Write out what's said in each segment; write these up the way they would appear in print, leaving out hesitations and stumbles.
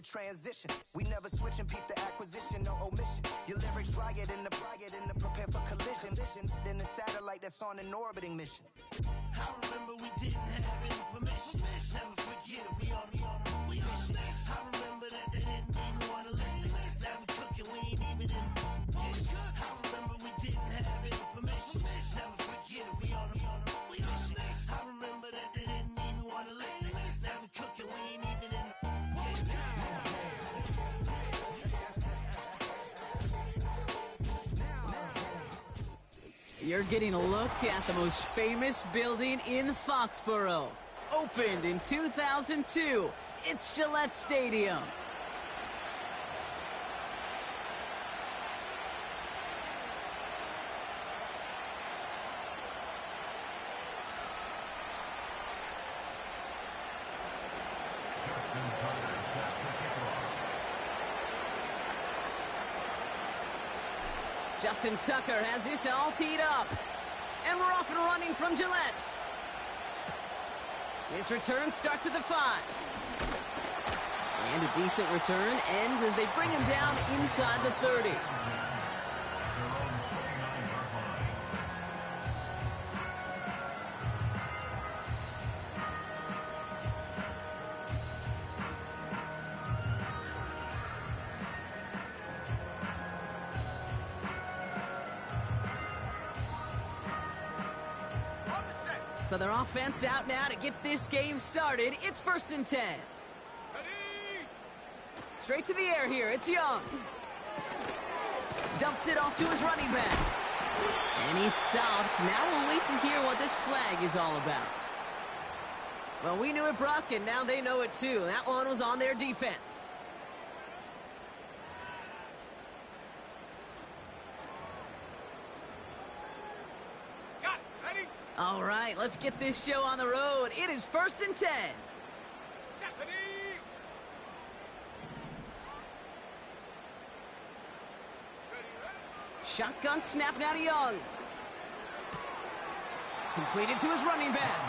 transition. We never switch and peep the acquisition, no omission. Your lyrics dry it in the prepare for collision. Then the satellite that's on an orbiting mission. I remember we didn't have any permission. Never forget, we on a mission. I remember that they didn't even want to listen. Now we cooking, we ain't even in the kitchen. I remember we didn't have any permission. Never forget, we on a mission. I remember that they didn't even want to listen. Now we cooking, we ain't even in the You're getting a look at the most famous building in Foxborough. Opened in 2002, it's Gillette Stadium. Justin Tucker has this all teed up. And we're off and running from Gillette. This return starts at the 5. And a decent return ends as they bring him down inside the 30. So their offense out now to get this game started. It's 1st and 10. Ready. Straight to the air here. It's Young. Dumps it off to his running back. And he's stopped. Now we'll wait to hear what this flag is all about. Well, we knew it, Brock, and now they know it too. That one was on their defense. All right, let's get this show on the road. It is 1st and 10. Shotgun snap now to Young. Completed to his running back.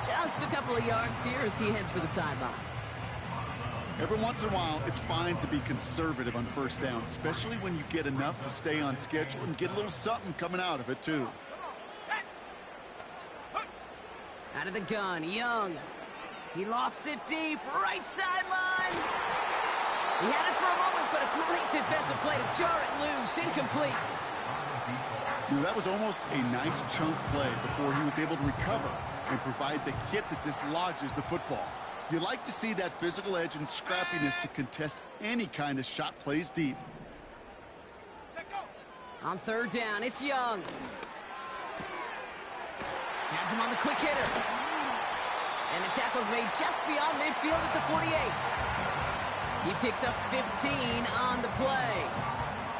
Just a couple of yards here as he heads for the sideline. Every once in a while, it's fine to be conservative on 1st down, especially when you get enough to stay on schedule and get a little something coming out of it, too. Out of the gun, Young. He lofts it deep, right sideline. He had it for a moment, but a great defensive play to jar it loose, incomplete. You know, that was almost a nice chunk play before he was able to recover and provide the hit that dislodges the football. You like to see that physical edge and scrappiness to contest any kind of shot plays deep. On 3rd down, it's Young. Has him on the quick hitter. And the tackle's made just beyond midfield at the 48. He picks up 15 on the play.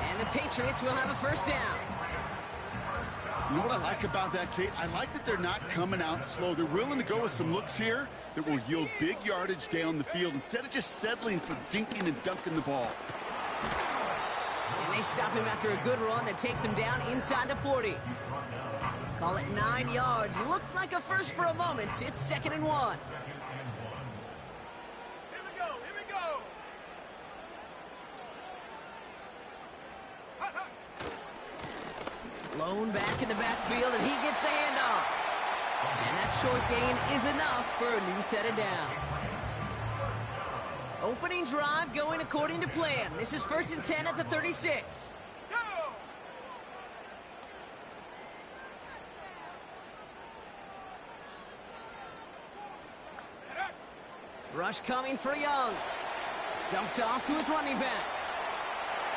And the Patriots will have a 1st down. You know what I like about that, Kate? I like that they're not coming out slow. They're willing to go with some looks here that will yield big yardage down the field instead of just settling for dinking and dunking the ball. And they stop him after a good run that takes him down inside the 40. Call it 9 yards. Looks like a first for a moment. It's 2nd and 1. Here we go. Lone back in the backfield, and he gets the handoff. And that short gain is enough for a new set of downs. Opening drive going according to plan. This is 1st and 10 at the 36. Rush coming for Young. Dumped off to his running back.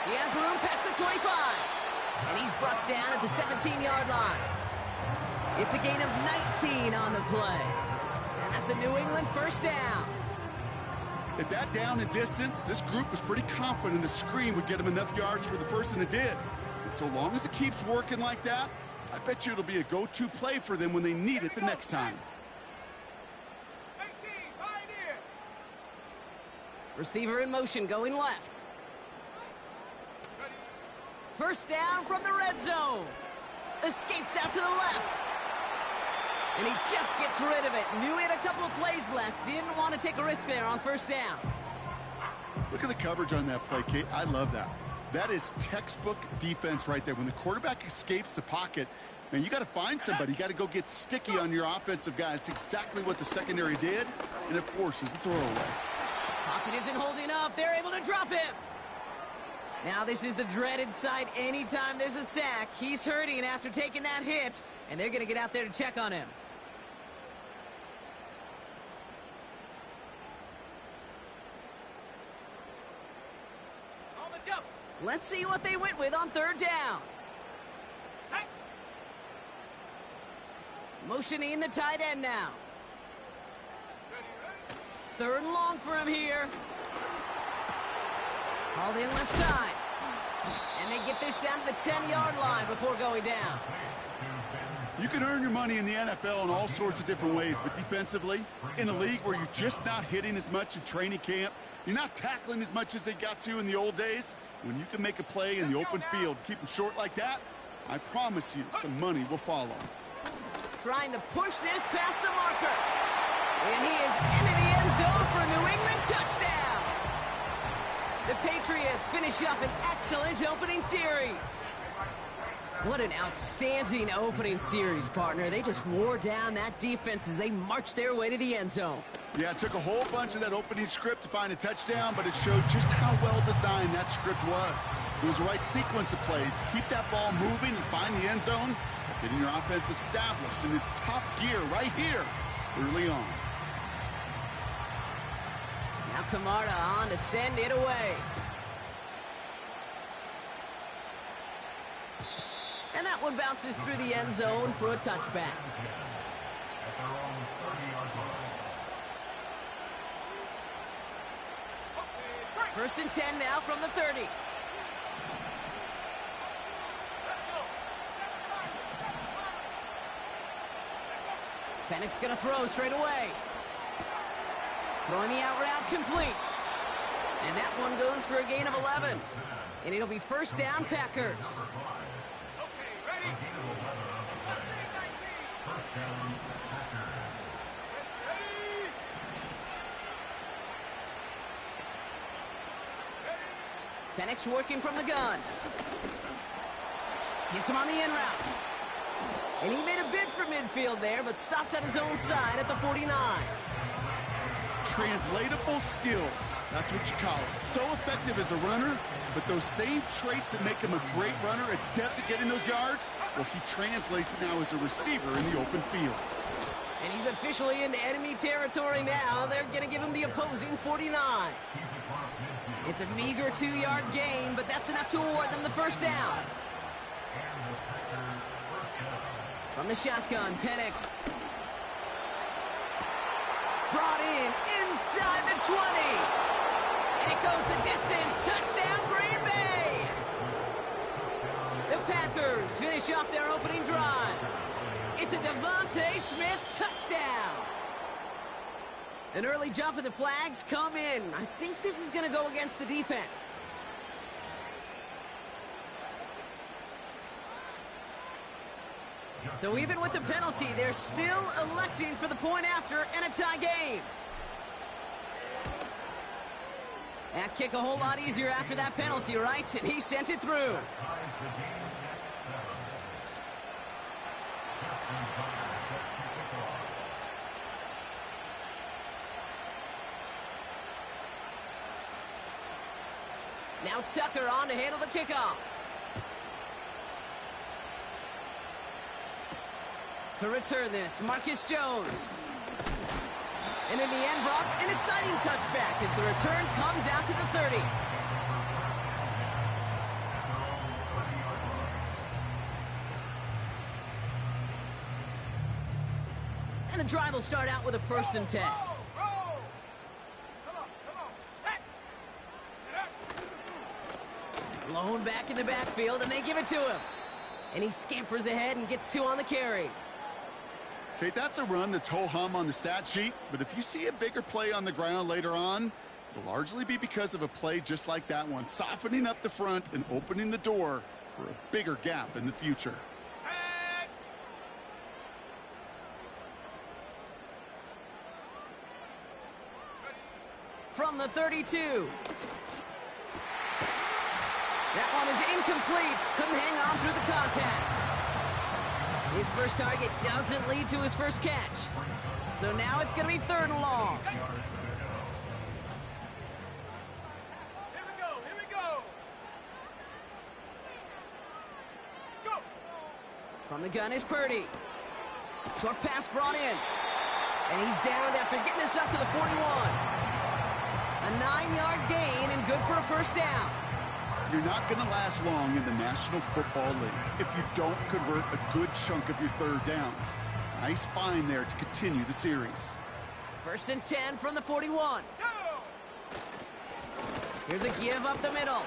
He has room past the 25. And he's brought down at the 17-yard line. It's a gain of 19 on the play. And that's a New England 1st down. At that down and distance, this group was pretty confident a screen would get them enough yards for the first, and it did. And so long as it keeps working like that, I bet you it'll be a go-to play for them when they need it the next time. Receiver in motion going left. 1st down from the red zone. Escapes out to the left. And he just gets rid of it. Knew he had a couple of plays left. Didn't want to take a risk there on 1st down. Look at the coverage on that play, Kate. I love that. That is textbook defense right there. When the quarterback escapes the pocket, man, you got to find somebody. You got to go get sticky on your offensive guy. It's exactly what the secondary did, and it forces the throwaway. Pocket isn't holding up. They're able to drop him. Now this is the dreaded sight anytime there's a sack. He's hurting after taking that hit, and they're going to get out there to check on him. Let's see what they went with on third down. Motioning the tight end now. Third and long for him here. Hauled in left side. And they get this down to the 10-yard line before going down. You can earn your money in the NFL in all sorts of different ways, but defensively, in a league where you're just not hitting as much in training camp, you're not tackling as much as they got to in the old days, when you can make a play in the open field, keep them short like that, I promise you some money will follow. Trying to push this past the marker. And he is into the end zone for a New England touchdown. The Patriots finish up an excellent opening series. What an outstanding opening series, partner. They just wore down that defense as they marched their way to the end zone. Yeah, it took a whole bunch of that opening script to find a touchdown, but it showed just how well designed that script was. It was the right sequence of plays to keep that ball moving and find the end zone, getting your offense established in its top gear right here early on. Now Camarda on to send it away. And that one bounces through the end zone for a touchback. First and 10 now from the 30. Penix gonna throw straight away. Throwing the out route complete. And that one goes for a gain of 11. And it'll be first down, Packers. Penix working from the gun. Gets him on the in route. And he made a bid for midfield there, but stopped on his own side at the 49. Translatable skills. That's what you call it. So effective as a runner, but those same traits that make him a great runner, adept at getting those yards, well, he translates now as a receiver in the open field. And he's officially into enemy territory now. They're going to give him the opposing 49. It's a meager 2-yard gain, but that's enough to award them the first down. From the shotgun, Penix. Brought in inside the 20. And it goes the distance. Touchdown, Green Bay. The Packers finish off their opening drive. It's a Devontae Smith touchdown. An early jump and the flags come in. I think this is going to go against the defense. So even with the penalty, they're still electing for the point after and a tie game. That kick a whole lot easier after that penalty, right? And he sent it through. Now Tucker on to handle the kickoff. To return this, Marcus Jones. And in the end, Brock, an exciting touchback as the return comes out to the 30. And the drive will start out with a 1st and 10. Blown back in the backfield, and they give it to him. And he scampers ahead and gets 2 on the carry. Okay, that's a run that's ho-hum on the stat sheet, but if you see a bigger play on the ground later on, it'll largely be because of a play just like that one, softening up the front and opening the door for a bigger gap in the future. From the 32, That one is incomplete. Couldn't hang on through the contact. His first target doesn't lead to his first catch. So now it's going to be 3rd and long. Here we go. Go. From the gun is Purdy. Short pass brought in. And he's down after getting this up to the 41. A 9-yard gain and good for a first down. You're not going to last long in the National Football League if you don't convert a good chunk of your 3rd downs. Nice find there to continue the series. 1st and 10 from the 41. Here's a give up the middle.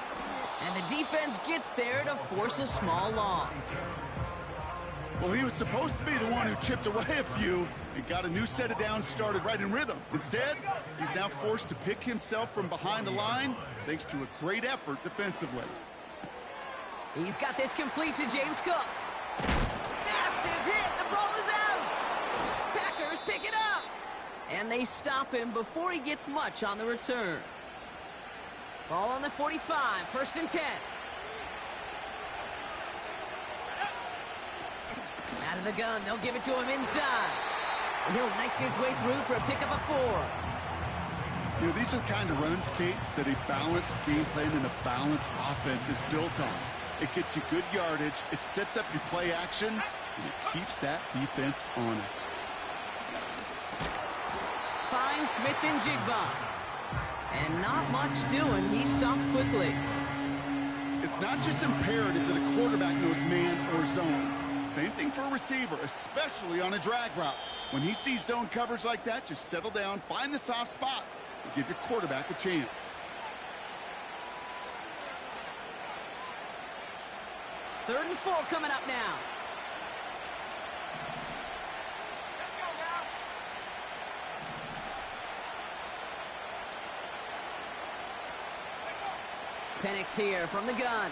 And the defense gets there to force a small loss. Well, he was supposed to be the one who chipped away a few and got a new set of downs started right in rhythm. Instead, he's now forced to pick himself from behind the line thanks to a great effort defensively. He's got this complete to James Cook. Massive hit. The ball is out. Packers pick it up. And they stop him before he gets much on the return. Ball on the 45. 1st and 10. Out of the gun. They'll give it to him inside. And he'll knife his way through for a pickup of 4. You know, these are the kind of runs, Kate, that a balanced game plan and a balanced offense is built on. It gets you good yardage, it sets up your play action, and it keeps that defense honest. Finds Smith and Jigba. And not much doing. He stopped quickly. It's not just imperative that a quarterback knows man or zone. Same thing for a receiver, especially on a drag route. When he sees zone coverage like that, just settle down, find the soft spot, and give your quarterback a chance. 3rd and 4 coming up now. Let's go now. Penix here from the gun.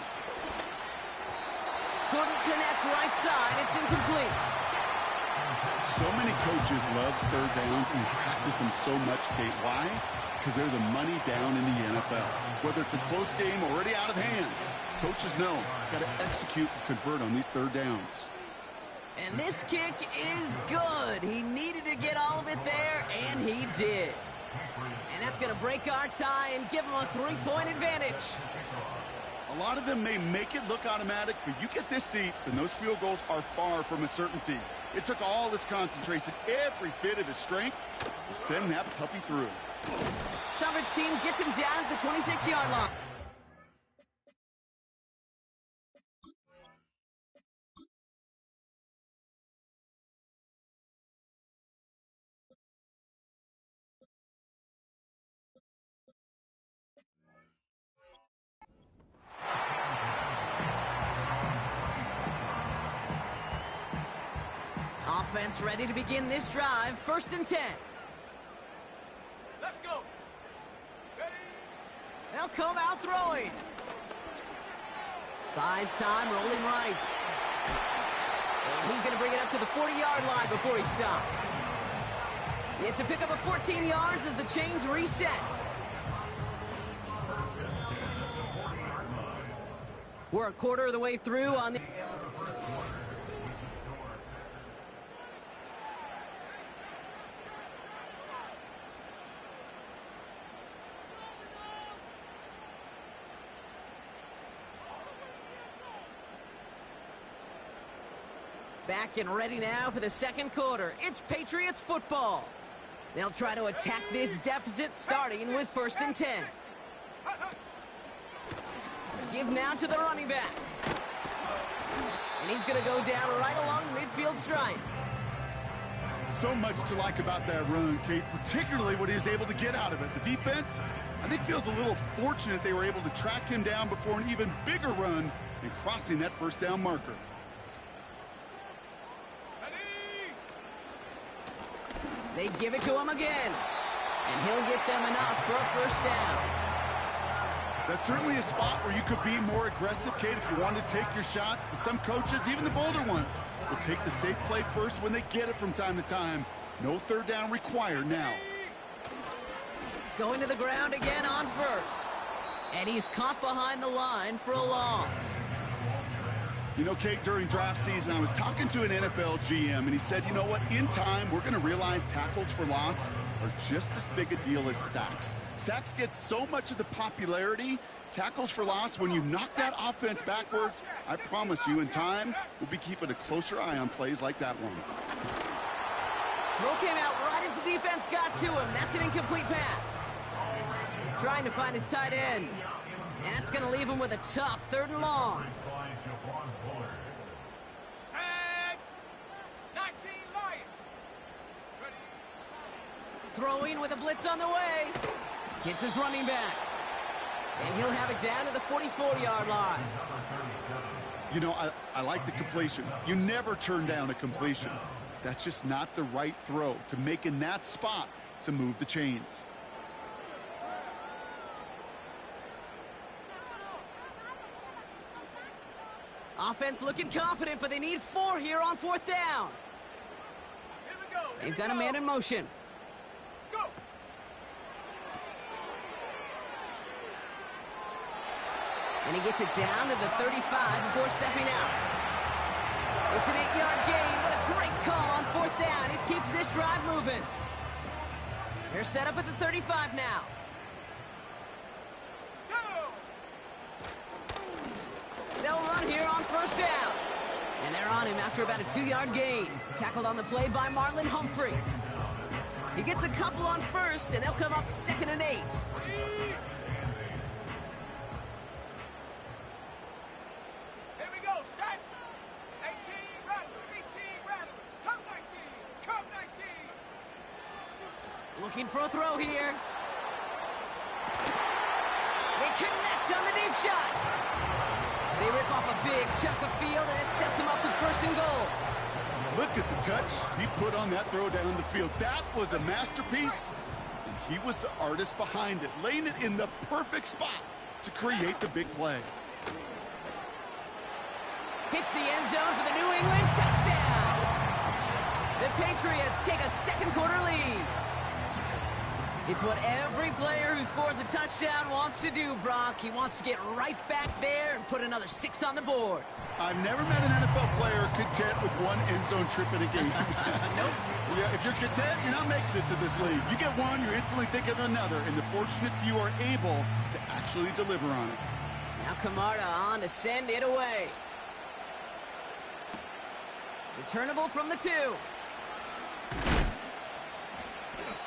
Couldn't connect right side. It's incomplete. So many coaches love 3rd downs and practice them so much, Kate. Why? Because they're the money down in the NFL. Whether it's a close game already out of hand, coaches know got to execute and convert on these 3rd downs. And this kick is good. He needed to get all of it there, and he did. And that's going to break our tie and give him a 3-point advantage. A lot of them may make it look automatic, but you get this deep, and those field goals are far from a certainty. It took all his concentration, every bit of his strength, to send that puppy through. Coverage team gets him down at the 26-yard line. Offense ready to begin this drive. 1st and 10. Let's go. Ready? They'll come out throwing. Buys time, rolling right. And he's going to bring it up to the 40-yard line before he stopped. It's a pickup of 14 yards as the chains reset. We're a quarter of the way through on the... Back and ready now for the 2nd quarter. It's Patriots football. They'll try to attack this deficit starting with 1st and 10. Give now to the running back. And he's going to go down right along the midfield stripe. So much to like about that run, Kate, particularly what he was able to get out of it. The defense, I think, feels a little fortunate they were able to track him down before an even bigger run and crossing that 1st down marker. They give it to him again. And he'll get them enough for a 1st down. That's certainly a spot where you could be more aggressive, Kate, if you wanted to take your shots. But some coaches, even the bolder ones, will take the safe play first when they get it from time to time. No 3rd down required now. Going to the ground again on 1st. And he's caught behind the line for a loss. You know, Kate, during draft season, I was talking to an NFL GM, and he said, you know what, in time, we're going to realize tackles for loss are just as big a deal as sacks. Sacks get so much of the popularity. Tackles for loss, when you knock that offense backwards, I promise you, in time, we'll be keeping a closer eye on plays like that one. Throw came out right as the defense got to him. That's an incomplete pass. Trying to find his tight end. And that's going to leave him with a tough 3rd and long. Tag. 19 Lions. Ready. Throwing with a blitz on the way. Hits his running back. And he'll have it down to the 44-yard line. You know, I like the completion. You never turn down a completion. That's just not the right throw to make in that spot to move the chains. Offense looking confident, but they need 4 here on 4th down. Here we go. They've got a man in motion. Go. And he gets it down to the 35 before stepping out. It's an 8-yard gain. What a great call on 4th down. It keeps this drive moving. They're set up at the 35 now. They'll run here on 1st down. And they're on him after about a 2-yard gain. Tackled on the play by Marlon Humphrey. He gets a couple on 1st, and they'll come up 2nd and 8. Here we go. Set. 18 Rattler. 18 Rattler. Come 19. Come 19. Looking for a throw here. They connect on the deep shot. They rip off a big chunk of field, and it sets him up with 1st and goal. Look at the touch he put on that throw down the field. That was a masterpiece, and he was the artist behind it, laying it in the perfect spot to create the big play. Hits the end zone for the New England touchdown. The Patriots take a 2nd quarter lead. It's what every player who scores a touchdown wants to do, Brock. He wants to get right back there and put another 6 on the board. I've never met an NFL player content with one end zone trip in a game. Nope. Yeah, if you're content, you're not making it to this league. You get one, you're instantly thinking of another, and the fortunate few are able to actually deliver on it. Now Camarda on to send it away. Returnable from the 2.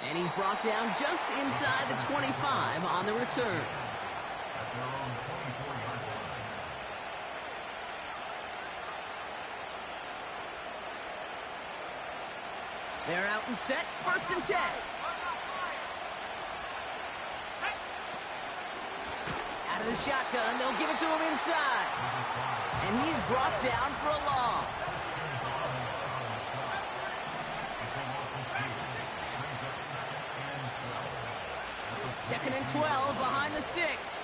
And he's brought down just inside the 25 on the return. They're out and set, 1st and 10. Out of the shotgun, they'll give it to him inside. And he's brought down for a loss. Second and 12 behind the sticks.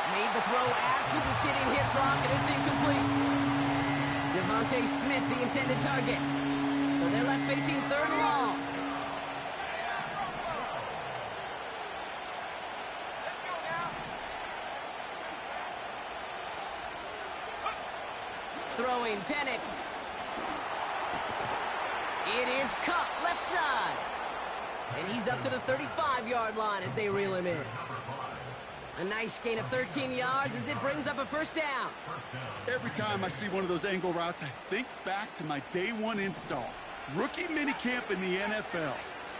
Made the throw as he was getting hit, Brock, and it's incomplete. Devontae Smith, the intended target. So they're left facing 3rd and long. Let's go now. Throwing Penix. It is cut left side. And he's up to the 35-yard line as they reel him in. A nice gain of 13 yards as it brings up a 1st down. Every time I see one of those angle routes, I think back to my day 1 install. Rookie minicamp in the NFL.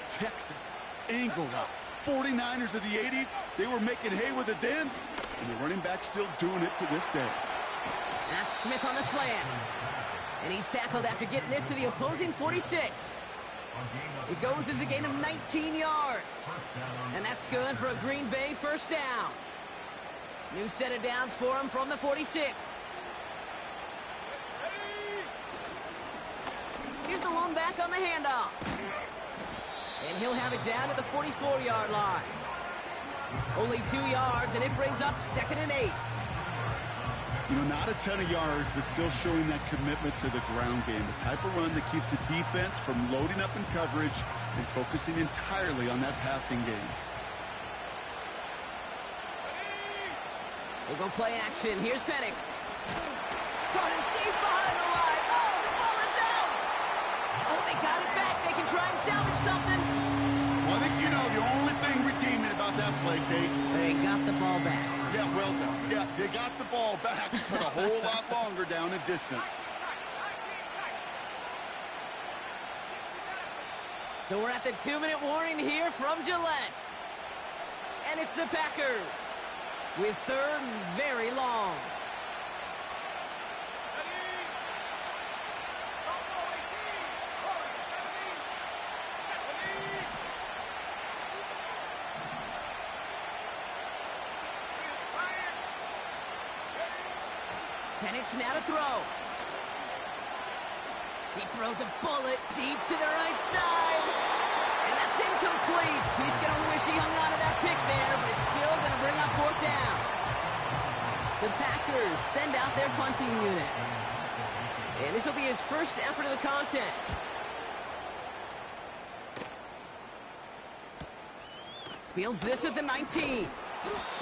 Texas, angle route. 49ers of the 80s, they were making hay with it then, and the running back still doing it to this day. That's Smith on the slant. And he's tackled after getting this to the opposing 46. It goes as a gain of 19 yards. And that's good for a Green Bay 1st down. New set of downs for him from the 46. Here's the lone back on the handoff. And he'll have it down to the 44-yard line. Only 2 yards, and it brings up 2nd and 8. You know, not a ton of yards, but still showing that commitment to the ground game. The type of run that keeps the defense from loading up in coverage and focusing entirely on that passing game. They go play action. Here's Penix. Caught him deep behind the line. Oh, the ball is out! Oh, they got it back. They can try and salvage something. Well, I think you know the only thing redeeming about that play, Kate. They got the ball back. Yeah, well done. Yeah, they got the ball back, but a whole lot longer down in distance. So we're at the 2-minute warning here from Gillette. And it's the Packers with third and very long. Penix now to throw. He throws a bullet deep to the right side. And that's incomplete. He's going to wish he hung on to that pick there, but it's still going to bring up fourth down. The Packers send out their punting unit. And this will be his first effort of the contest. Fields this at the 19.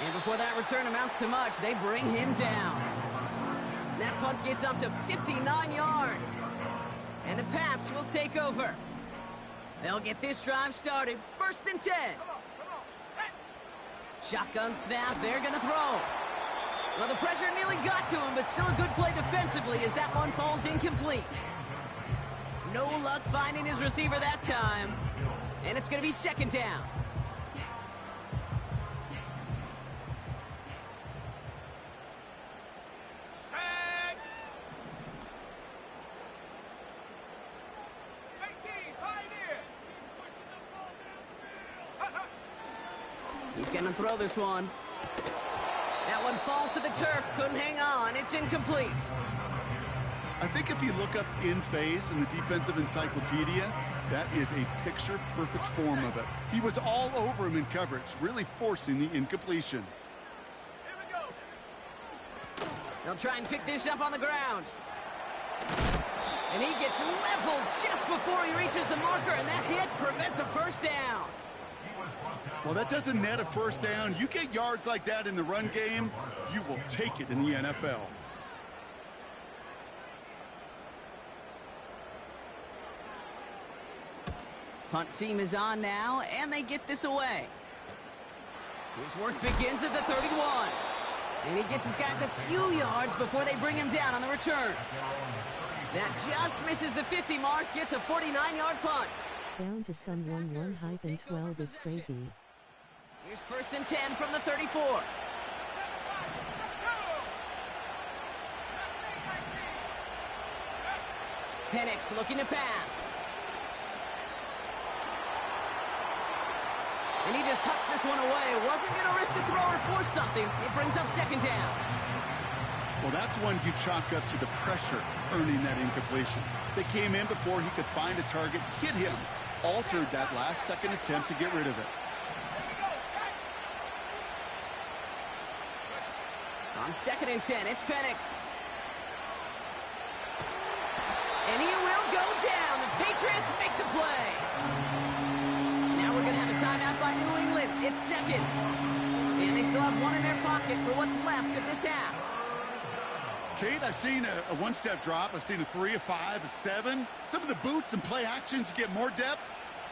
And before that return amounts to much, they bring him down. That punt gets up to 59 yards. And the Pats will take over. They'll get this drive started. First and 10. Shotgun snap. They're going to throw. Well, the pressure nearly got to him, but still a good play defensively as that one falls incomplete. No luck finding his receiver that time. And it's going to be second down. He's going to throw this one. That one falls to the turf. Couldn't hang on. It's incomplete. I think if you look up in phase in the defensive encyclopedia, that is a picture-perfect form of it. He was all over him in coverage, really forcing the incompletion. They'll try and pick this up on the ground. And he gets leveled just before he reaches the marker, and that hit prevents a first down. Well, that doesn't net a first down. You get yards like that in the run game, you will take it in the NFL. Punt team is on now, and they get this away. His work begins at the 31. And he gets his guys a few yards before they bring him down on the return. That just misses the 50 mark, gets a 49-yard punt. Down to someone 1-12 is crazy. Here's first and 10 from the 34. Penix looking to pass. And he just hucks this one away. Wasn't going to risk a throw or force something. It brings up second down. Well, that's one you chalk up to the pressure earning that incompletion. They came in before he could find a target, hit him, altered that last-second attempt to get rid of it. On second and 10, it's Penix. And he will go down. The Patriots make the play. Now we're going to have a timeout by New England. It's second. And they still have one in their pocket for what's left of this half. Kate, I've seen a one-step drop. I've seen a 3, a 5, a 7. Some of the boots and play actions get more depth.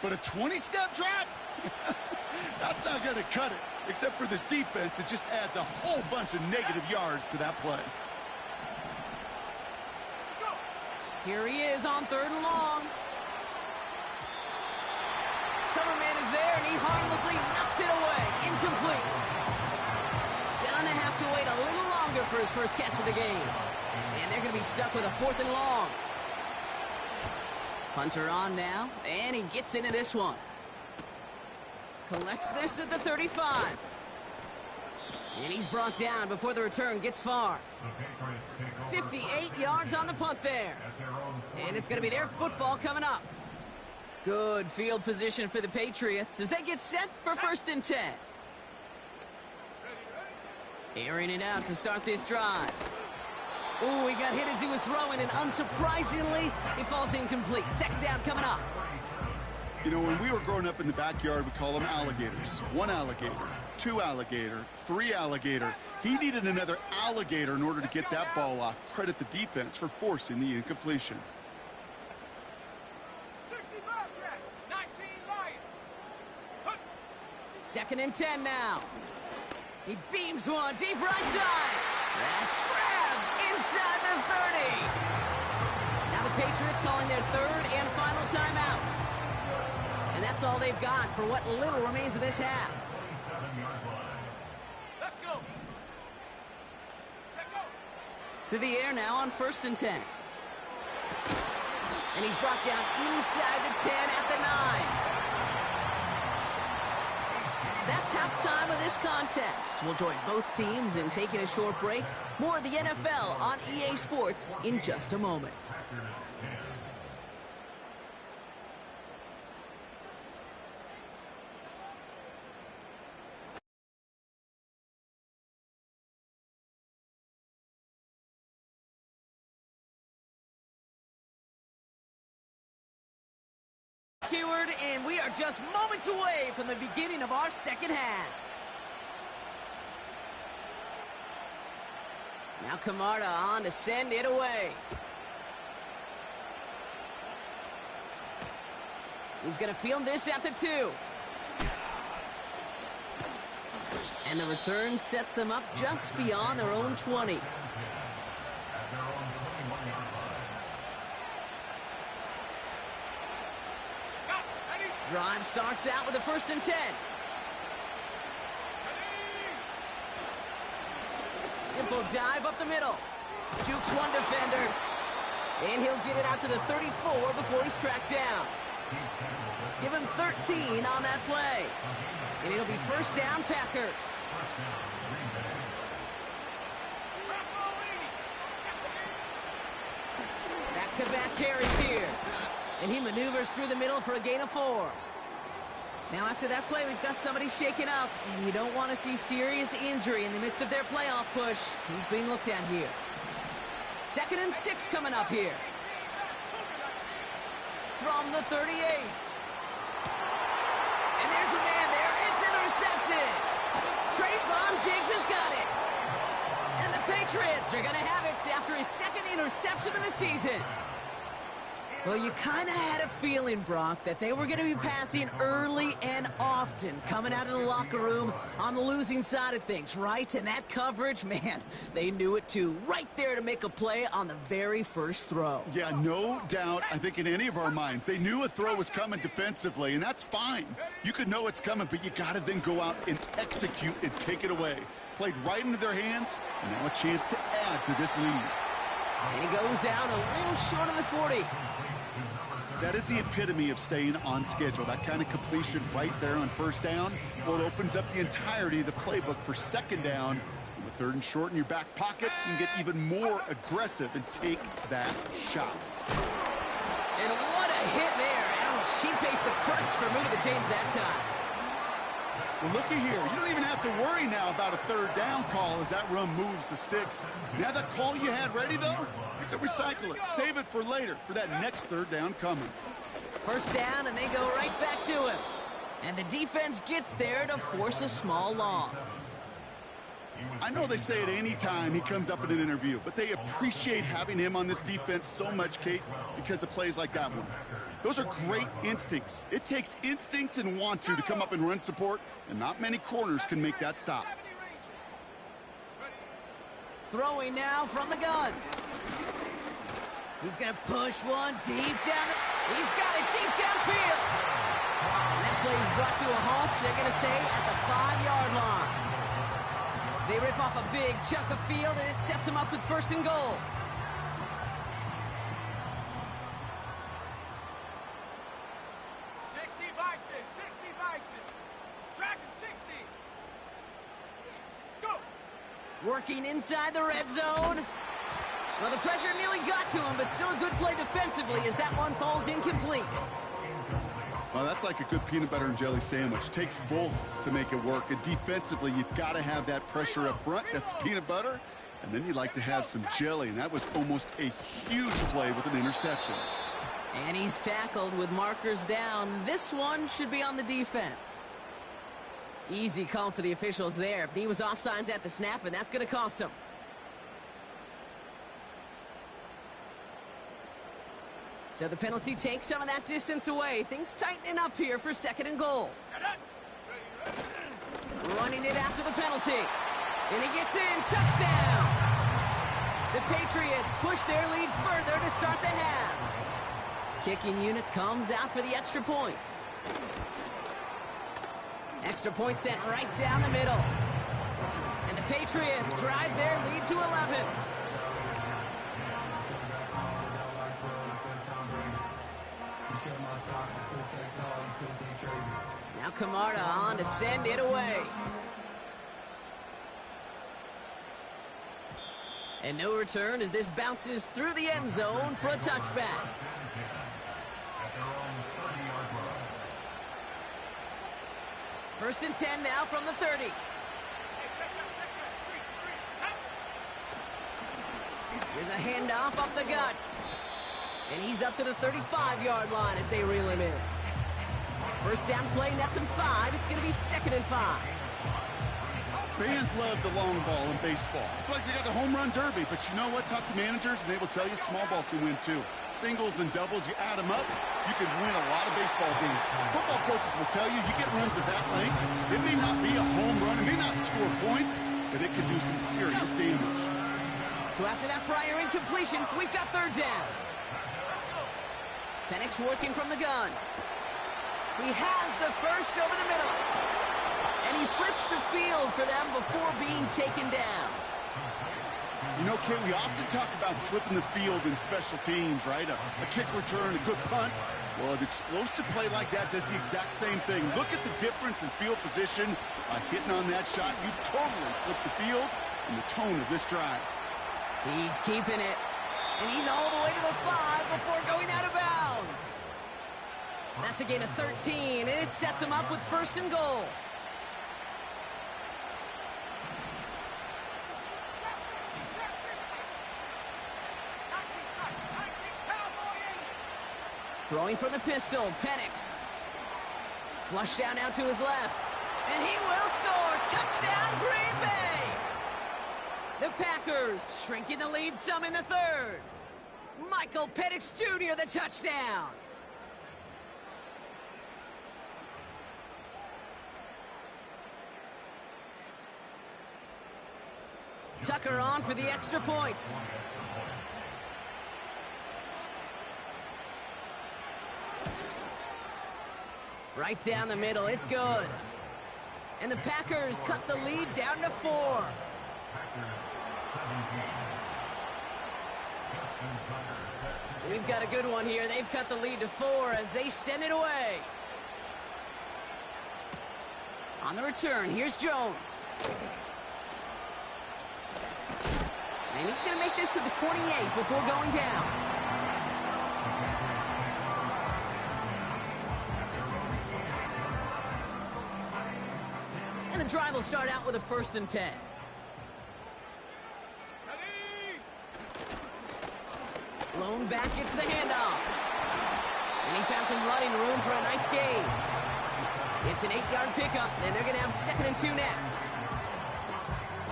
But a 20-step drop? That's not going to cut it. Except for this defense, it just adds a whole bunch of negative yards to that play. Here he is on third and long. Coverman is there, and he harmlessly knocks it away. Incomplete. Gonna have to wait a little longer for his first catch of the game. And they're going to be stuck with a fourth and long. Hunter on now, and he gets into this one. Collects this at the 35. And he's brought down before the return gets far. 58 yards on the punt there. And it's going to be their football coming up. Good field position for the Patriots as they get set for first and 10. Airing it out to start this drive. Ooh, he got hit as he was throwing, and unsurprisingly, he falls incomplete. Second down coming up. You know, when we were growing up in the backyard, we call them alligators. 1 alligator, 2 alligator, 3 alligator. He needed another alligator in order to get that ball off. Credit the defense for forcing the incompletion. 60 Bobcats, 19 Lions. 2nd and 10 now. He beams one deep right side. That's grabbed inside the 30. Now the Patriots calling their 3rd and final timeout. And that's all they've got for what little remains of this half. Let's go. Check go. To the air now on 1st and 10. And he's brought down inside the 10 at the 9. That's halftime of this contest. We'll join both teams in taking a short break. More of the NFL on EA Sports in just a moment. Keyword, and we are just moments away from the beginning of our second half. Now Camarda on to send it away. He's going to field this at the 2. And the return sets them up just beyond their own 20. Drive starts out with a 1st and 10. Simple dive up the middle. Jukes one defender. And he'll get it out to the 34 before he's tracked down. Give him 13 on that play. And it'll be 1st down, Packers. Back-to-back carries here. And he maneuvers through the middle for a gain of 4. Now after that play, we've got somebody shaken up, and you don't want to see serious injury in the midst of their playoff push. He's being looked at here. 2nd and 6 coming up here. From the 38. And there's a man there. It's intercepted. Trayvon Diggs has got it. And the Patriots are going to have it after his 2nd interception of the season. Well, you kind of had a feeling, Brock, that they were going to be passing early and often coming out of the locker room on the losing side of things, right? And that coverage, man, they knew it too. Right there to make a play on the very first throw. Yeah, no doubt, I think in any of our minds, they knew a throw was coming defensively, and that's fine. You could know it's coming, but you got to then go out and execute and take it away. Played right into their hands, and now a chance to add to this lead. And he goes out a little short of the 40. That is the epitome of staying on schedule. That kind of completion right there on 1st down. Well, it opens up the entirety of the playbook for 2nd down. With 3rd and short in your back pocket, you can get even more aggressive and take that shot. And what a hit there. Ouch, she faced the price for moving the chains that time. Well, looky here. You don't even have to worry now about a 3rd down call as that run moves the sticks. Now that call you had ready, though, you can recycle it. Save it for later, for that next 3rd down coming. 1st down, and they go right back to him. And the defense gets there to force a small loss. I know they say it any time he comes up in an interview, but they appreciate having him on this defense so much, Kate, because of plays like that one. Those are great instincts. It takes instincts and want to come up and run support, and not many corners can make that stop. Throwing now from the gun. He's going to push one deep down. He's got it deep downfield. And that play is brought to a halt, they're going to say, at the 5-yard line. They rip off a big chunk of field, and it sets them up with 1st and goal. Working inside the red zone. Well, the pressure nearly got to him, but still a good play defensively as that one falls incomplete. Well, that's like a good peanut butter and jelly sandwich. It takes both to make it work. And defensively, you've got to have that pressure up front. That's peanut butter. And then you'd like to have some jelly. And that was almost a huge play with an interception. And he's tackled with markers down. This one should be on the defense. Easy call for the officials there. He was offsides at the snap, and that's going to cost him. So the penalty takes some of that distance away. Things tightening up here for 2nd and goal. Running it after the penalty. And he gets in. Touchdown! The Patriots push their lead further to start the half. Kicking unit comes out for the extra point. Extra point sent right down the middle. And the Patriots drive their lead to 11. Now Camarda on to send it away. And no return as this bounces through the end zone for a touchback. First and 10 now from the 30. Here's a handoff up the gut. And he's up to the 35-yard line as they reel him in. First down play nets him 5. It's going to be 2nd and 5. Fans love the long ball in baseball. It's like they got the home run derby, but you know what? Talk to managers and they will tell you small ball can win too. Singles and doubles, you add them up, you can win a lot of baseball games. Football coaches will tell you, you get runs of that length, it may not be a home run, it may not score points, but it can do some serious damage. So after that prior incompletion, we've got 3rd down. Penix working from the gun. He has the first over the middle. And he flips the field for them before being taken down. You know, Kate, we often talk about flipping the field in special teams, right? A kick return, a good punt. Well, an explosive play like that does the exact same thing. Look at the difference in field position. By hitting on that shot, you've totally flipped the field and the tone of this drive. He's keeping it. And he's all the way to the 5 before going out of bounds. That's a gain of 13, and it sets him up with 1st and goal. Throwing from the pistol, Penix. Flush down now to his left. And he will score. Touchdown, Green Bay! The Packers shrinking the lead some in the 3rd. Michael Penix Jr. the touchdown. Tucker on for the extra point. Right down the middle, it's good. And the Packers cut the lead down to 4. We've got a good one here. They've cut the lead to 4 as they send it away. On the return, here's Jones. And he's going to make this to the 28 before going down. And the drive will start out with a 1st and 10. Lone back gets the handoff. And he found some running room for a nice gain. It's an 8-yard pickup, and they're going to have 2nd and 2 next.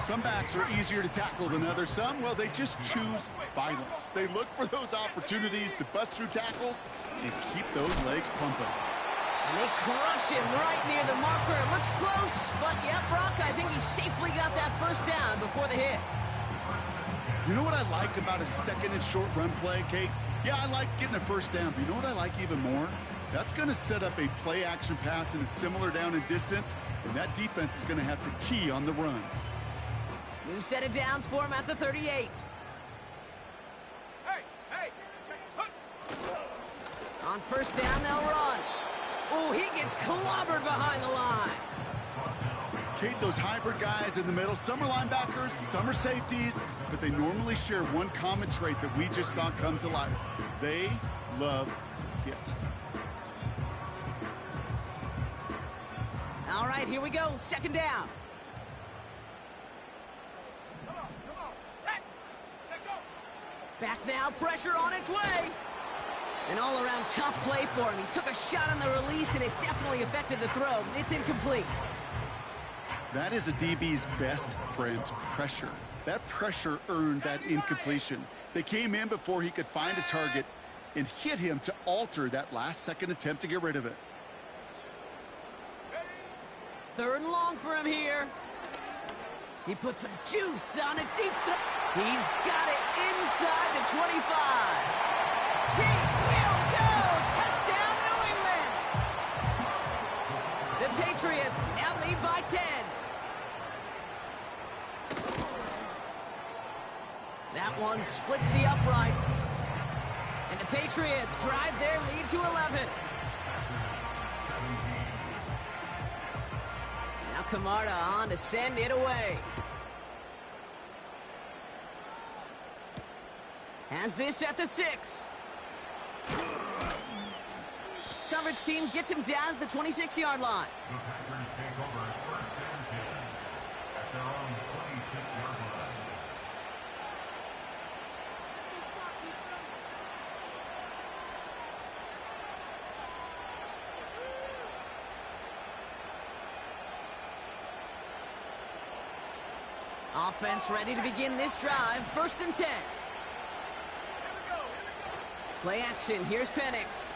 Some backs are easier to tackle than others. Some, well, they just choose violence. They look for those opportunities to bust through tackles and keep those legs pumping. And they crush him right near the marker. It looks close, but yeah, Brock, I think he safely got that 1st down before the hit. You know what I like about a 2nd and short run play, Kate? Yeah, I like getting a 1st down, but you know what I like even more? That's going to set up a play-action pass in a similar down and distance, and that defense is going to have to key on the run. New set of downs for him at the 38. Hey, On 1st down, they'll run. Oh, he gets clobbered behind the line. Kate, those hybrid guys in the middle, some are linebackers, some are safeties, but they normally share one common trait that we just saw come to life. They love to hit. All right, here we go. 2nd down. come on, set, go. Back now, pressure on its way. An all-around tough play for him. He took a shot on the release, and it definitely affected the throw. It's incomplete. That is a DB's best friend, pressure. That pressure earned that incompletion. They came in before he could find a target and hit him to alter that last-second attempt to get rid of it. 3rd and long for him here. He put some juice on a deep throw. He's got it inside the 25. He will go! Touchdown, New England! The Patriots now lead by 10. That one splits the uprights. And the Patriots drive their lead to 11. Now Camarda on to send it away. Has this at the 6. Coverage team gets him down at the 26-yard line. The Packers take over 1st and 10 at their own 26-yard line. Offense ready to begin this drive. 1st and 10. Play action. Here's Penix.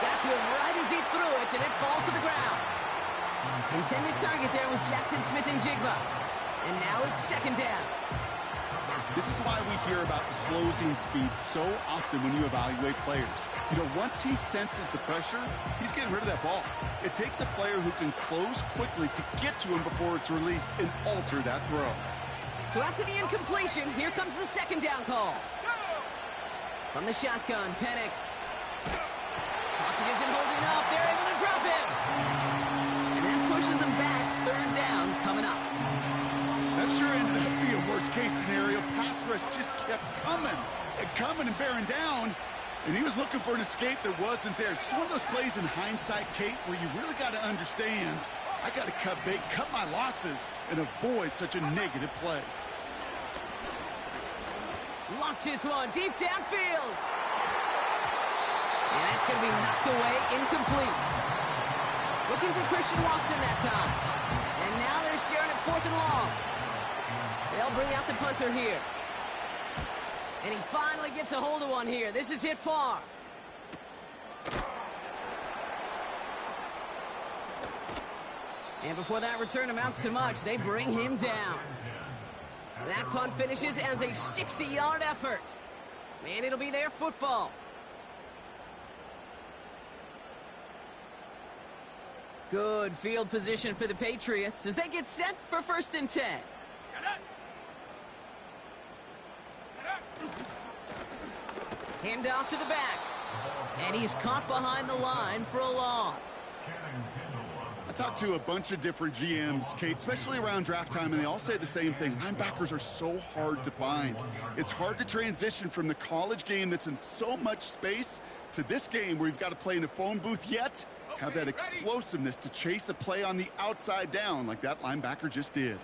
Got to him right as he threw it, and it falls to the ground. Intended target there was Jackson Smith and Jigba. And now it's 2nd down. This is why we hear about closing speed so often when you evaluate players. You know, once he senses the pressure, he's getting rid of that ball. It takes a player who can close quickly to get to him before it's released and alter that throw. So after the incompletion, here comes the 2nd down call. From the shotgun, Penix. Pocket isn't holding up. They're able to drop him. And that pushes him back. 3rd down coming up. That sure ended up being a worst-case scenario. Pass rush just kept coming and bearing down. And he was looking for an escape that wasn't there. It's one of those plays in hindsight, Kate, where you really got to understand, I got to cut bait, cut my losses, and avoid such a negative play. Launches one deep downfield. And that's going to be knocked away, incomplete. Looking for Christian Watson that time. And now they're staring at 4th and long. They'll bring out the punter here. And he finally gets a hold of one here. This is hit far. And before that return amounts to much, they bring him down. That punt finishes as a 60-yard effort. Man, it'll be their football. Good field position for the Patriots as they get set for 1st and 10. Hand off to the back. And he's caught behind the line for a loss. I talked to a bunch of different GMs, Kate, especially around draft time, and they all say the same thing. Linebackers are so hard to find. It's hard to transition from the college game that's in so much space to this game where you've got to play in a phone booth yet have that explosiveness to chase a play on the outside down like that linebacker just did.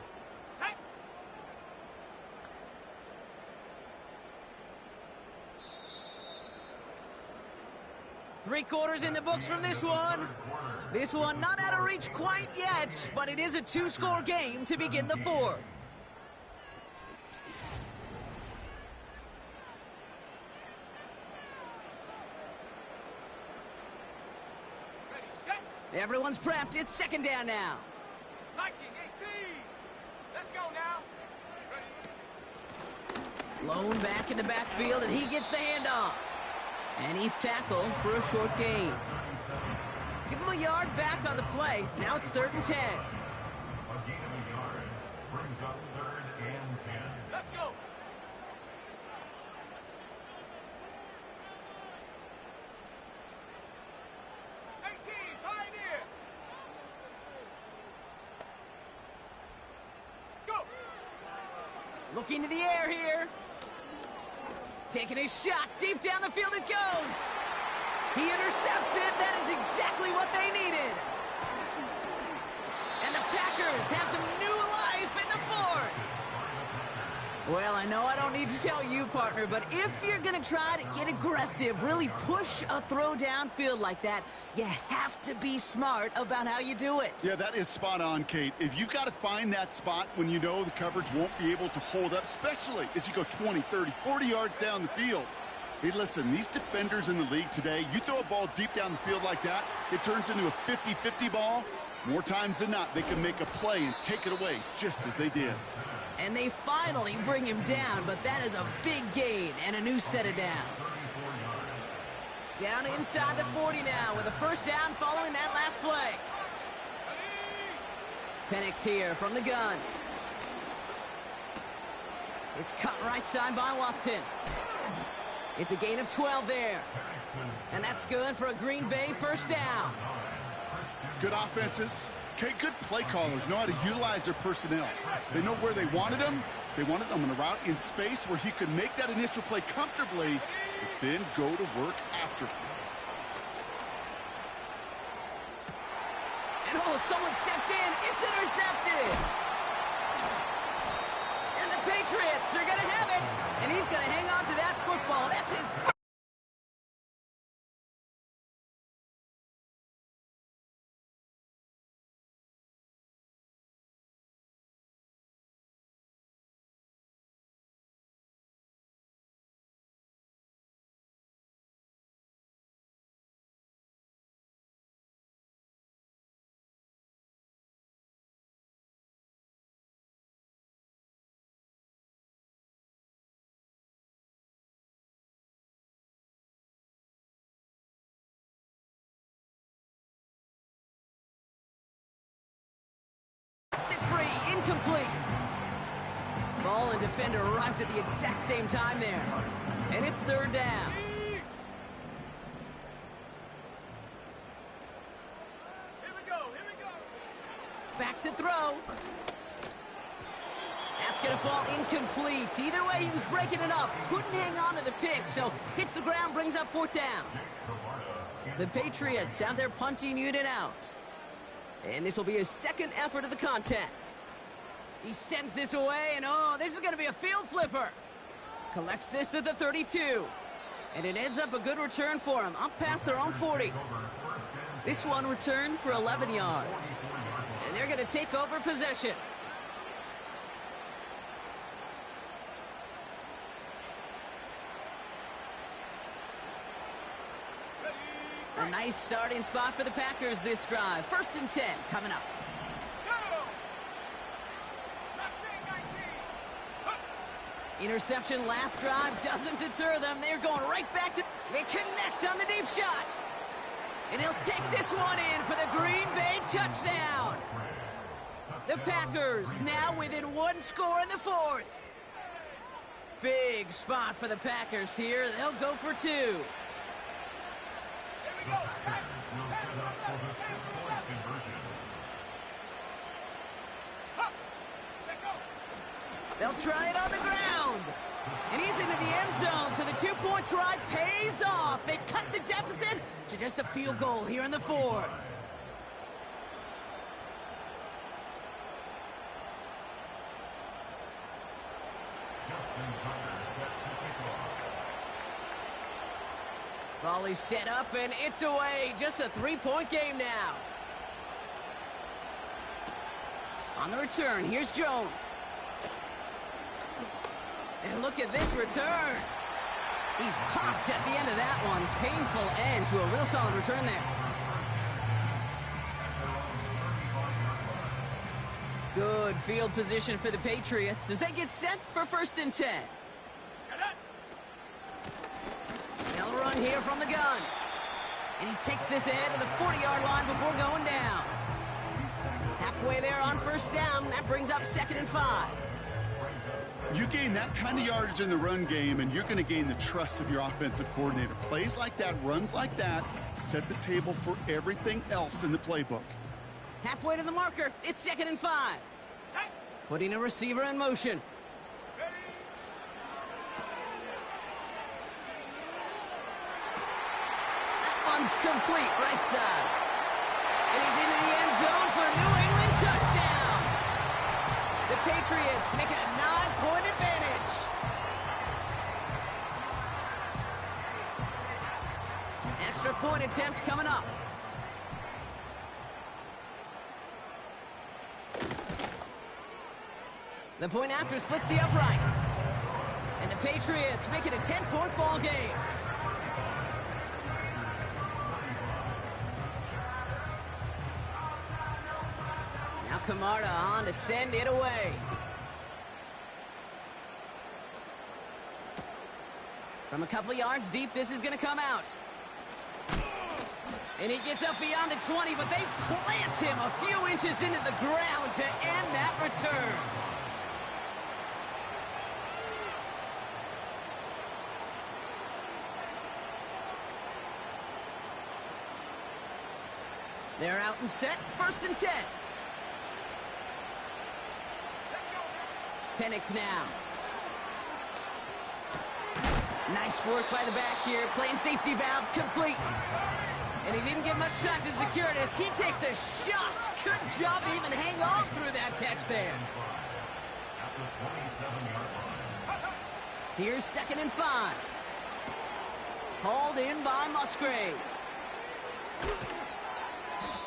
3 quarters in the books from this one. This one not out of reach quite yet, but it is a 2-score game to begin the 4th. Everyone's prepped. It's 2nd down now. Viking 18. Let's go now. Lone back in the backfield, and he gets the handoff. And he's tackled for a short gain. Give him a yard back on the play. Now it's 3rd and 10. A gain of a yard brings up 3rd and 10. Let's go. Pioneer. Go. Looking to the air here. Taking a shot deep down the field it goes. He intercepts it. That is exactly what they needed. And the Packers have some new life in the 4th. Well, I know I don't need to tell you, partner, but if you're going to try to get aggressive, really push a throw downfield like that, you have to be smart about how you do it. Yeah, that is spot on, Kate. If you've got to find that spot when you know the coverage won't be able to hold up, especially as you go 20, 30, 40 yards down the field. Hey, listen, these defenders in the league today, you throw a ball deep down the field like that, it turns into a 50-50 ball. More times than not, they can make a play and take it away just as they did. And they finally bring him down, but that is a big gain and a new set of downs. Down inside the 40 now with a first down following that last play. Penix here from the gun. It's cut right side by Watson. It's a gain of 12 there. And that's good for a Green Bay first down. Good offenses. Okay, good play callers know how to utilize their personnel. They know where they wanted them. They wanted them on a route in space where he could make that initial play comfortably, but then go to work after. And oh, someone stepped in. It's intercepted. And the Patriots are going to have it. And he's going to hang on to that football. That's his first. It free, incomplete. Ball and defender arrived at the exact same time there. And it's third down. Here we go. Back to throw. That's going to fall incomplete. Either way, he was breaking it up. Couldn't hang on to the pick, so hits the ground, brings up fourth down. The Patriots have their punting unit out. And this will be his second effort of the contest. He sends this away, and oh, this is going to be a field flipper. Collects this at the 32. And it ends up a good return for him, up past their own 40. This one returned for 11 yards. And they're going to take over possession. A nice starting spot for the Packers this drive. 1st and 10 coming up. Interception last drive doesn't deter them. They're going right back to... They connect on the deep shot. And he'll take this one in for the Green Bay touchdown. The Packers now within one score in the 4th. Big spot for the Packers here. They'll go for 2. They'll try it on the ground. And he's into the end zone, so the 2-point try pays off. They cut the deficit to just a field goal here in the 4th. Volley set up, and it's away. Just a 3-point game now. On the return, here's Jones. And look at this return. He's popped at the end of that one. Painful end to a real solid return there. Good field position for the Patriots as they get set for 1st and 10. They'll run here from the gun. And he takes this ahead to the 40-yard line before going down. Halfway there on 1st down. That brings up 2nd and 5. You gain that kind of yardage in the run game, and you're going to gain the trust of your offensive coordinator. Plays like that, runs like that, set the table for everything else in the playbook. Halfway to the marker, it's 2nd and 5. Putting a receiver in motion. That one's complete, right side. And he's into the end zone for a New England touchdown. The Patriots make it a 9-point advantage. three-point attempt coming up. The point after splits the uprights. And the Patriots make it a 10-point ball game. Now Camarda on to send it away. From a couple of yards deep, this is going to come out. And he gets up beyond the 20, but they plant him a few inches into the ground to end that return. They're out and set, 1st and 10. Penix now. Nice work by the back here, playing safety valve complete. And he didn't get much time to secure it as he takes a shot. Good job to even hang on through that catch there. Here's 2nd and 5. Hauled in by Musgrave.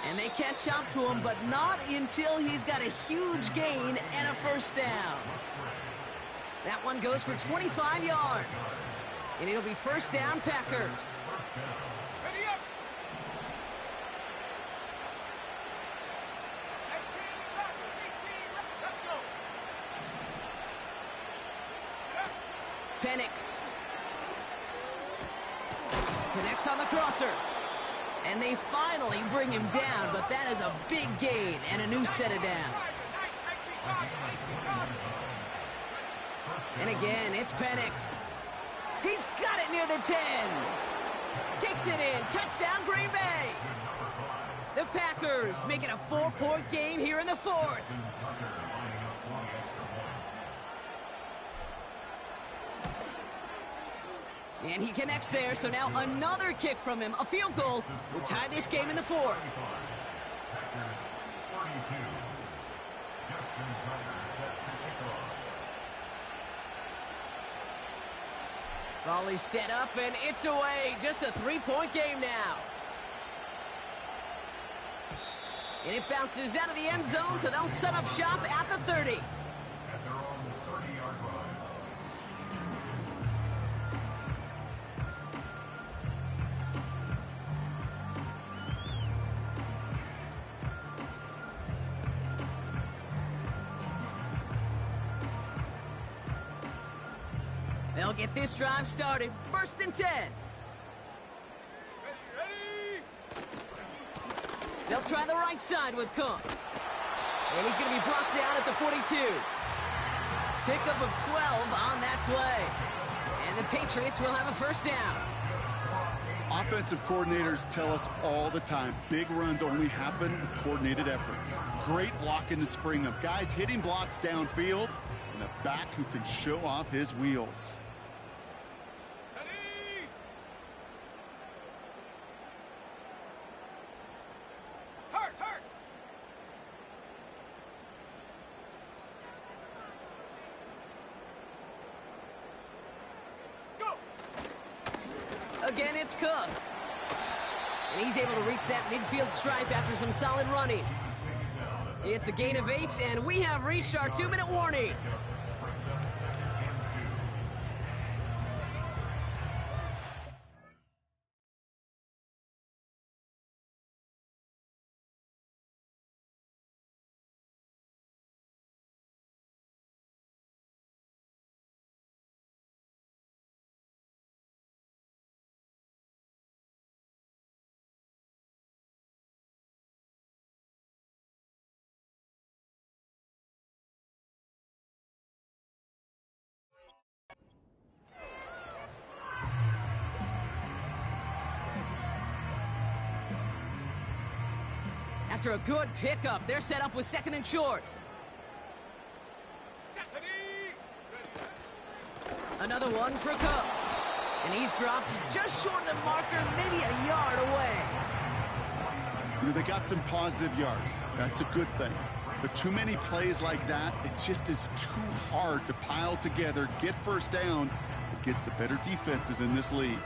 And they catch up to him, but not until he's got a huge gain and a 1st down. That one goes for 25 yards. And it'll be 1st down, Packers. Ready up. 18, let's go. Penix. Connects on the crosser. And they finally bring him down, but that is a big gain and a new set of downs. And again, it's Penix. He's got it near the 10. Takes it in. Touchdown, Green Bay. The Packers make it a 4-point game here in the 4th. And he connects there, so now another kick from him. A field goal would tie this game in the 4th. Volley set up, and it's away. Just a 3-point game now. And it bounces out of the end zone, so they'll set up shop at the 30. They'll get this drive started. 1st and 10. Ready. They'll try the right side with Cook. And he's going to be brought down at the 42. Pickup of 12 on that play. And the Patriots will have a 1st down. Offensive coordinators tell us all the time, big runs only happen with coordinated efforts. Great blocking to spring them. Guys hitting blocks downfield, and a back who can show off his wheels. Ready. Hurt. Go. Again, it's Cook. And he's able to reach that midfield stripe after some solid running. It's a gain of 8, and we have reached our 2-minute warning. After a good pickup, they're set up with 2nd and short. Ready. Another one for Cook. And he's dropped just short of the marker, maybe a yard away. You know, they got some positive yards. That's a good thing. But too many plays like that, it just is too hard to pile together, get 1st downs against the better defenses in this league.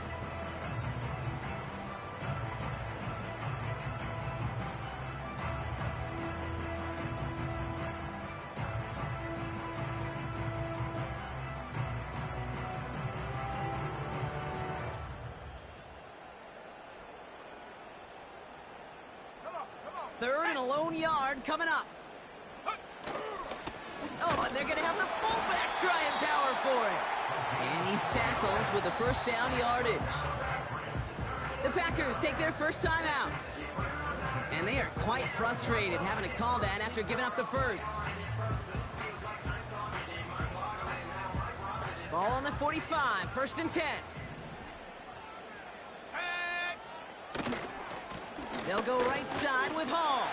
3rd and a lone yard coming up. Oh, and they're going to have the fullback try and power for it. And he's tackled with the first down yardage. The Packers take their first time out. And they are quite frustrated having to call that after giving up the first. Ball on the 45, 1st and 10. They'll go right side with Hall.